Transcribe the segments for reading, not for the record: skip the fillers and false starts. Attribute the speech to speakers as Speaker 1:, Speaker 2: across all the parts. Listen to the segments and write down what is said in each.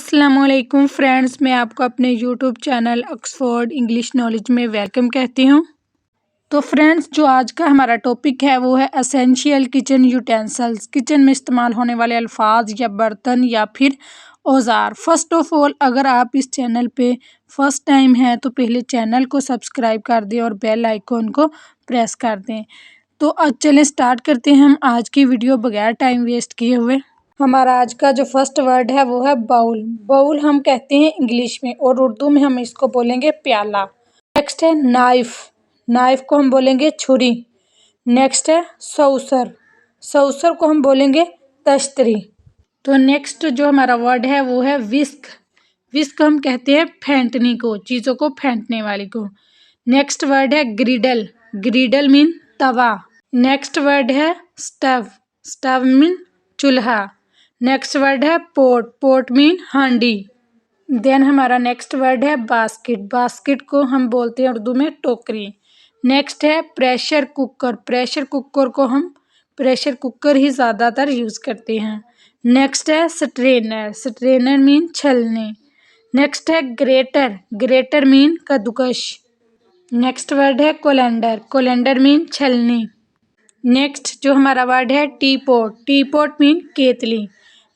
Speaker 1: अस्सलामुअलैकुम फ्रेंड्स, मैं आपको अपने YouTube channel Oxford English knowledge में वेलकम कहती हूँ। तो फ्रेंड्स, जो आज का हमारा टॉपिक है वो है एसेंशियल किचन यूटेंसिल्स। किचन में इस्तेमाल होने वाले अल्फाज या बर्तन या फिर औज़ार। फर्स्ट ऑफ ऑल, अगर आप इस चैनल पे फर्स्ट टाइम हैं तो पहले चैनल को सब्सक्राइब कर दें और बेल आइकॉन को प्रेस कर दें। तो आज चलें स्टार्ट करते हैं हम आज की वीडियो बगैर टाइम वेस्ट किए हुए। हमारा आज का जो फर्स्ट वर्ड है वो है बाउल। बाउल हम कहते हैं इंग्लिश में और उर्दू में हम इसको बोलेंगे प्याला। नेक्स्ट है नाइफ। नाइफ को हम बोलेंगे छुरी। नेक्स्ट है सौसर। सौसर को हम बोलेंगे तश्तरी। तो नेक्स्ट जो हमारा वर्ड है वो है विस्क। विस्क हम कहते हैं फेंटने को, चीज़ों को फेंटने वाली को। नेक्स्ट वर्ड है ग्रिडल। ग्रिडल मीन तवा। नेक्स्ट वर्ड है स्टव। स्टव मीन चूल्हा। नेक्स्ट वर्ड है पोट। पोट मीन हांडी। देन हमारा नेक्स्ट वर्ड है बास्केट। बास्केट को हम बोलते हैं उर्दू में टोकरी। नेक्स्ट है प्रेशर कुकर। प्रेशर कुकर को हम प्रेशर कुकर ही ज़्यादातर यूज़ करते हैं। नेक्स्ट है स्ट्रेनर। स्ट्रेनर मीन छलनी। नेक्स्ट है ग्रेटर। ग्रेटर मीन कद्दूकश। नेक्स्ट वर्ड है कोलेंडर। कोलेंडर मीन छलनी। नेक्स्ट जो हमारा वर्ड है tea pot. Tea pot mean केतली।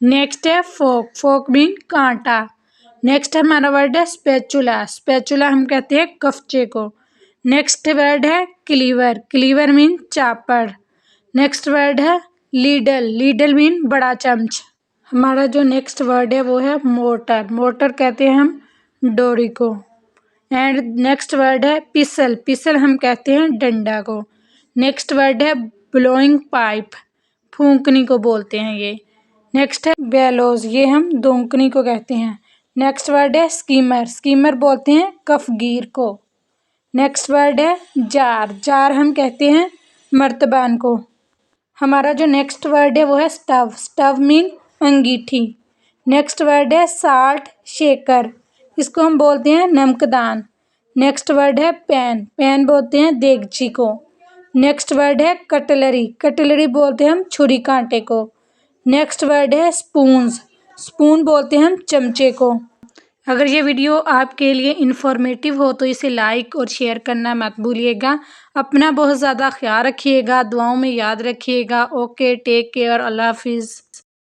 Speaker 1: नेक्स्ट है फोक। फोक मीन कांटा। नेक्स्ट हमारा वर्ड है स्पैचुला। स्पैचुला हम कहते हैं कफ्चे को। नेक्स्ट वर्ड है cleaver. Cleaver mean chopper. Next word है लीडल। लीडल मीन बड़ा चमच। हमारा जो नेक्स्ट वर्ड है वो है मोटर। मोटर कहते हैं हम डोरी को। एंड नेक्स्ट वर्ड है पिसल। पिसल हम कहते हैं डंडा को। नेक्स्ट वर्ड है ब्लोइंग पाइप। फूंकनी को बोलते हैं ये। नेक्स्ट है बेलोज। ये हम दोंकनी को कहते हैं। नेक्स्ट वर्ड है स्कीमर। स्कीमर बोलते हैं कफगीर को। नेक्स्ट वर्ड है जार। जार हम कहते हैं मर्तबान को। हमारा जो नेक्स्ट वर्ड है वो है स्टव। स्टव मीन अंगीठी। नेक्स्ट वर्ड है साल्ट शेकर। इसको हम बोलते हैं नमकदान। नेक्स्ट वर्ड है पैन। पैन बोलते हैं देगची को। नेक्स्ट वर्ड है कटलरी। कटलरी बोलते हैं हम छुरी कांटे को। नेक्स्ट वर्ड है स्पून्स। स्पून बोलते हैं हम चमचे को। अगर ये वीडियो आपके लिए इन्फॉर्मेटिव हो तो इसे लाइक और शेयर करना मत भूलिएगा। अपना बहुत ज़्यादा ख्याल रखिएगा, दुआओं में याद रखिएगा। ओके, टेक केयर, अल्लाह हाफिज़।